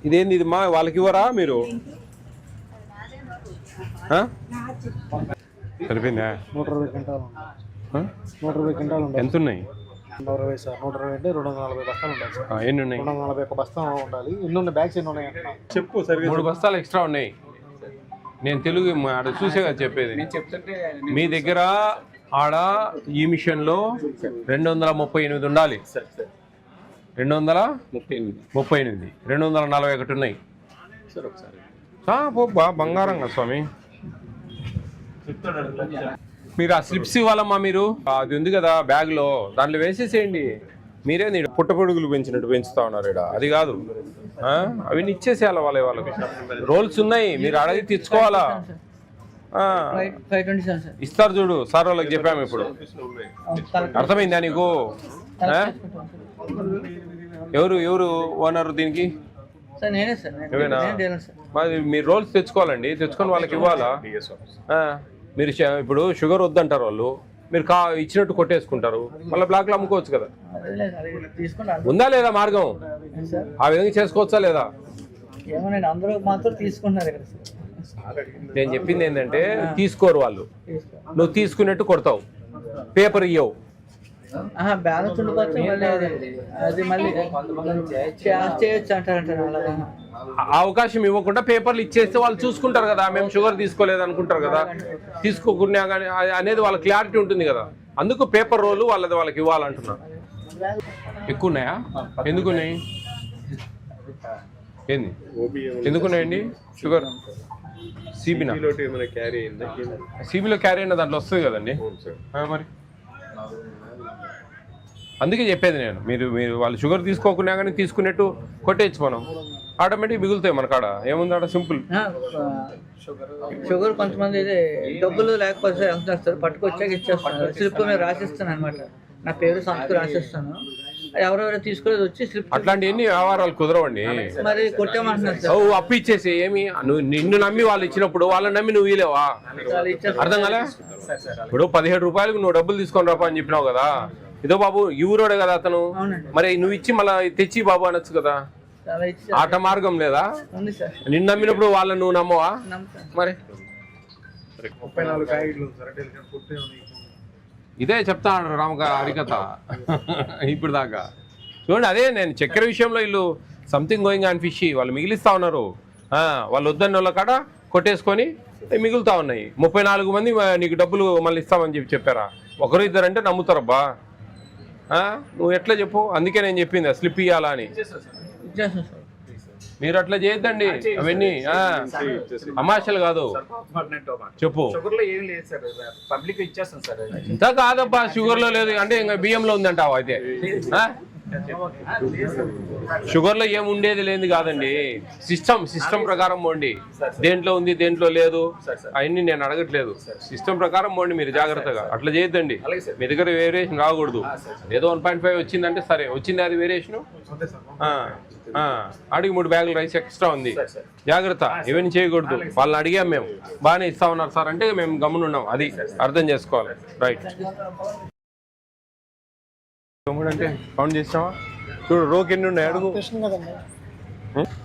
ఇదేంది ఇది మా వాళ్ళకి ఇవ్వరా మీరు? సరిపోయిందా? 120 క్వింటాలు 120 క్వింటాలు ఎంత ఉన్నాయి? 120 సార్. 120 అంటే 240 బస్తాలు ఉంటాయి సార్. ఎన్ని ఉన్నాయి? 241 బస్తా ఉండాలి. ఎన్ని ఉన్నాయి బ్యాగ్స్ ఎన్ని ఉన్నాయి చెప్పు. 3 బస్తాలు ఎక్స్ట్రా ఉన్నాయి. నేను తెలుగు ఆడ చూసే కదా చెప్పేది. మీ దగ్గర ఆడ ఈ మిషన్లో 238 ఉండాలి. 238 241 ఉన్నాయి. బంగారంగా స్వామి. మీరు ఆ స్లిప్స్ ఇవ్వాలమ్మా. మీరు అది ఉంది కదా బ్యాగ్లో, దాంట్లో వేసేసేయండి. మీరేంది పుట్టపొడుగులు పెంచినట్టు పెంచుతా ఉన్నారు ఇక్కడ. అది కాదు, అవి ఇచ్చేసేయాలి వాళ్ళకి. రోల్స్ ఉన్నాయి, మీరు అడిగి తెచ్చుకోవాలా. ఇస్తారు చూడు, సార్ వాళ్ళకి చెప్పాము ఇప్పుడు. అర్థమైందా నీకు? ఎవరు ఓనర్ దీనికి? మరి మీరు రోల్స్ తెచ్చుకోవాలండి. తెచ్చుకొని వాళ్ళకి ఇవ్వాలా. మీరు ఇప్పుడు షుగర్ వద్దంటారు వాళ్ళు, మీరు ఇచ్చినట్టు కొట్టేసుకుంటారు, మళ్ళీ బ్లాక్లో అమ్ముకోవచ్చు కదా. ఉందా లేదా మార్గం? ఆ విధంగా చేసుకోవచ్చా లేదా? నేను చెప్పింది ఏంటంటే తీసుకోరు వాళ్ళు. నువ్వు తీసుకున్నట్టు కొడతావు, పేపర్ ఇయ్యవు. అవకాశం ఇవ్వకుండా పేపర్లు ఇచ్చేస్తే వాళ్ళు చూసుకుంటారు కదా, మేము షుగర్ తీసుకోలేదు అనుకుంటారు కదా. తీసుకోకుండా కానీ అనేది వాళ్ళ క్లారిటీ ఉంటుంది కదా. అందుకు పేపర్ రోలు వాళ్ళకి ఇవ్వాలంటున్నా. ఎక్కువ ఉన్నాయా? ఎందుకున్నాయి? ఏంది ఎందుకున్నాయండి? షుగర్ సిబిలో క్యారీ అయిన దాంట్లో వస్తుంది కదండి మరి. అందుకే చెప్పేది నేను, మీరు వాళ్ళు షుగర్ తీసుకోకుండా కానీ తీసుకున్నట్టు కొట్టేయచ్చు. మనం ఆటోమేటిక్ మిగులుతాయి మన కాడ. ఏముంది ఆడ? సింపుల్. షుగర్ కొంతమంది డబ్బులు లేకపోతే ఎంత పట్టుకొచ్చాక ఇచ్చేస్తాను. స్లిప్ మీద రాసిస్తాను అనమాట. నా పేరు సంతకు రాసిస్తాను. ఎవరెవరో తీసుకునేది వచ్చి స్లిప్. అట్లాంటి ఎన్ని వ్యవహారాలు కుదరవండి. మరి కొట్టామంటున్నారు సార్. అప్పు ఇచ్చేసి ఏమి? నిన్ను నమ్మి వాళ్ళు ఇచ్చినప్పుడు వాళ్ళని నమ్మి నువ్వు ఇలేవా? అర్థం కాలే? ఇప్పుడు 17 రూపాయలకు నువ్వు డబ్బులు తీసుకొని రాపా అని చెప్పినావు కదా. ఇదో బాబు ఊరోడే కదా అతను, మరి నువ్వు ఇచ్చి మళ్ళీ తెచ్చి బాబు అనొచ్చు కదా. ఆట మార్గం లేదా? నిన్ను నమ్మినప్పుడు వాళ్ళని నువ్వు నమ్మవా? మరి ఇదే చెప్తా రామక హరికథ ఇప్పుడు దాకా. చూడండి, అదే నేను చక్కెర విషయంలో వీళ్ళు సంథింగ్ గోయింగ్ ఆన్ ఫిష్. వాళ్ళు మిగిలిస్తా ఉన్నారు. వాళ్ళు వద్దని వాళ్ళ కాడ కొట్టేసుకొని మిగులుతా ఉన్నాయి. 34 మంది నీకు డబ్బులు మళ్ళీ ఇస్తామని చెప్పారా? ఒకరు ఇద్దరంటే నమ్ముతారబ్బా. నువ్వు ఎట్లా చెప్పు? అందుకే నేను చెప్పింది స్లిప్ ఇవ్వాలా అని. మీరు అట్లా చేయొద్దండి. అవన్నీ అమాషలు కాదు. చెప్పు. ఇంత కాదబ్బా, షుగర్ లో లేదు అంటే ఇంకా బియ్యంలో ఉందంటావా? అయితే షుగర్ లో ఏం ఉండేది లేదు కాదండి. సిస్టమ్ ప్రకారం పోండి. దేంట్లో ఉంది దేంట్లో లేదు అవన్నీ నేను అడగట్లేదు. సిస్టమ్ ప్రకారం పోండి మీరు జాగ్రత్తగా. అట్లా చేయొద్దండి. మీ దగ్గర వేరియేషన్ రాకూడదు. ఏదో 1.5 వచ్చిందంటే సరే వచ్చింది, అది వేరియేషన్. అడిగి 3 బ్యాగులు రైస్ ఎక్స్ట్రా ఉంది, జాగ్రత్త. ఇవన్నీ చేయకూడదు. వాళ్ళని అడిగాం మేము, బాగానే ఇస్తా ఉన్నారు సార్ అంటే మేము గమ్మునున్నాం. అది అర్థం చేసుకోవాలి. రైట్. అంటే కౌంట్ చేసినావా? చూడు రోకి ఎన్ని ఉన్నాయి అడుగు.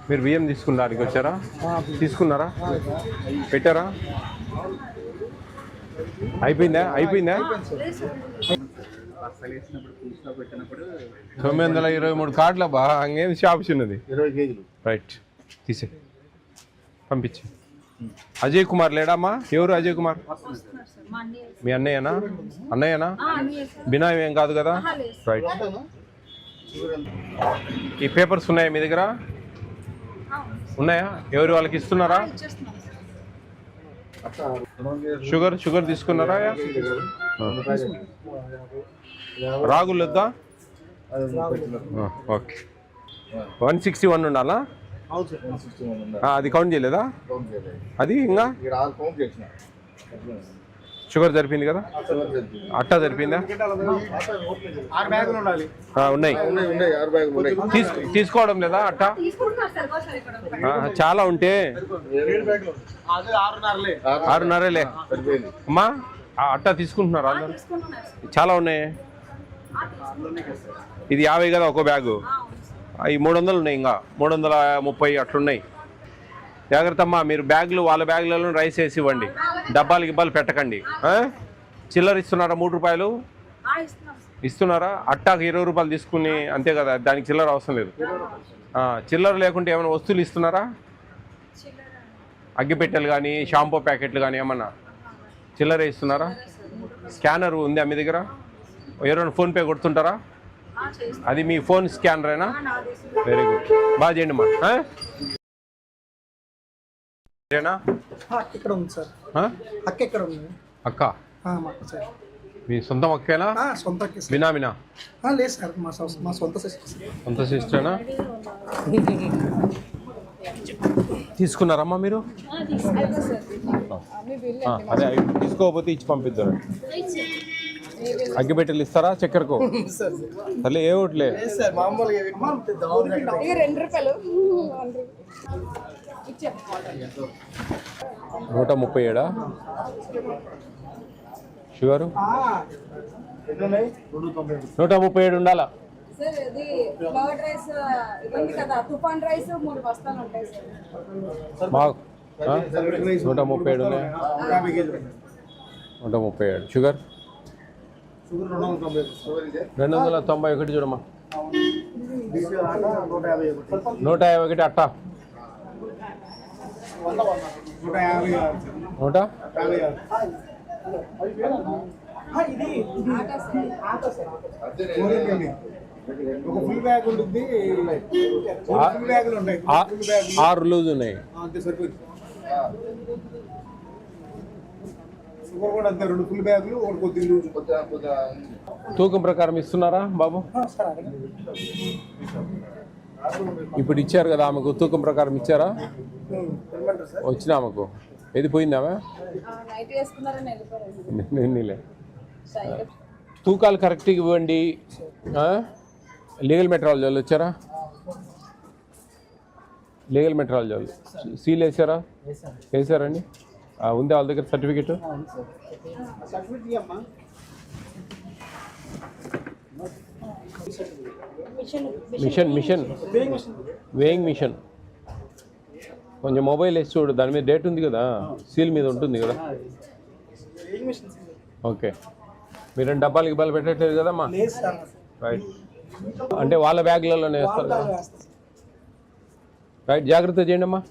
మీరు బియ్యం తీసుకున్నారా? అడిగి వచ్చారా? తీసుకున్నారా? పెట్టారా? అయిపోయిందా? 923 కార్డుల బా. అంగేం షాప్ చిన్నది. 20 కేజీలు. రైట్, తీసే పంపించి. అజయ్ కుమార్ లేడామా? ఎవరు అజయ్ కుమార్? మీ అన్నయ్యనా? బినామీ ఏం కాదు కదా? రైట్. ఈ పేపర్స్ ఉన్నాయా మీ దగ్గర? ఉన్నాయా? ఎవరు వాళ్ళకి ఇస్తున్నారా? షుగర్ తీసుకున్నారా? రాగులు వద్దా? ఓకే. 161 ఉండాలా? అది కౌంట్ చేయలేదా? అది ఇంకా షుగర్ జరిపింది కదా? అట్టా జరిపిందా? ఉన్నాయి. తీసుకోవడం లేదా అట్టా? చాలా ఉంటే 6.5లే అమ్మా. అట్టా తీసుకుంటున్నారా? చాలా ఉన్నాయి. ఇది 50 కదా ఒక బ్యాగు, అవి 300 ఉన్నాయి, ఇంకా 330 అట్లున్నాయి. జాగ్రత్త అమ్మా, మీరు బ్యాగులు వాళ్ళ బ్యాగులలో రైస్ వేసి ఇవ్వండి, డబ్బాలు గిబ్బాలు పెట్టకండి. చిల్లర ఇస్తున్నారా? 3 రూపాయలు ఇస్తున్నారా? అట్టాకు 20 రూపాయలు తీసుకుని అంతే కదా, దానికి చిల్లర అవసరం లేదు. చిల్లర లేకుంటే ఏమైనా వస్తువులు ఇస్తున్నారా? అగ్గిపెట్టెలు కానీ షాంపూ ప్యాకెట్లు కానీ ఏమన్నా చిల్లర ఇస్తున్నారా? స్కానర్ ఉందా మీ దగ్గర? ఎవరైనా ఫోన్పే కొడుతుంటారా? అది మీ ఫోన్ స్కానరేనా? వెరీ గుడ్, బాగా చేయండి అమ్మా. ఇక్కడ ఉంది సార్. అక్క ఎక్కడ ఉంది? అక్క సార్ మీ సొంతం అక్కేనా? సొంత అక్క సార్. బినామినా? లేదు సార్, మా సొంత సిస్టర్. సొంత సిస్టరేనా? తీసుకున్నారమ్మా మీరు? అదే తీసుకోకపోతే ఇచ్చి పంపిద్దారు. అగ్గిపెట్టెలు ఇస్తారా చక్కెరకు? సర్లే ఏ ఒకటిలే. 137 షుగరు 137 ఉండాలా? సార్ ఇది ఫ్లవర్డ్ రైస్ ఇవ్వండి కదా, తుఫాన్ రైస్ 3 బస్తాలు ఉంటాయి సార్. బాగు 137 ఉన్నాయి. 137 షుగర్ 291 చూడమ్మా. 151 అట్టా 100 ఫుల్ బ్యాగ్ ఉంటుంది, 6 లూజ్ ఉన్నాయి. షుగర్ కూడా అంతే, 2 ఫుల్ బ్యాగులు, 1 కొద్ది లూజ్. తూకం ప్రకారం ఇస్తున్నారా బాబు? ఇప్పుడు ఇచ్చారు కదా ఆమెకు, తూకం ప్రకారం ఇచ్చారా? వచ్చినా ఆమెకు ఏది పోయిందామె? నైట్ వేసుకున్నారని వెళ్ళిపోయారు. నీలే తూకాలు కరెక్ట్గా ఇవ్వండి. లీగల్ మెట్రాలజీ వాళ్ళు వచ్చారా? లీగల్ మెట్రాలజీ వాళ్ళు సీల్ వేసారా? వేసారండి. ఉందా వాళ్ళ దగ్గర సర్టిఫికెట్? మిషన్ వేయింగ్ మిషన్ కొంచెం మొబైల్ వేసి చూడు, దాని మీద డేట్ ఉంది కదా, సీల్ మీద ఉంటుంది కదా. ఓకే, మీరు డబ్బాలు గిబ్బాలు పెట్టట్లేదు కదమ్మా? రైట్, అంటే వాళ్ళ బ్యాగ్లలోనే వేస్తారు కదా. రైట్, జాగ్రత్త చేయండి అమ్మా.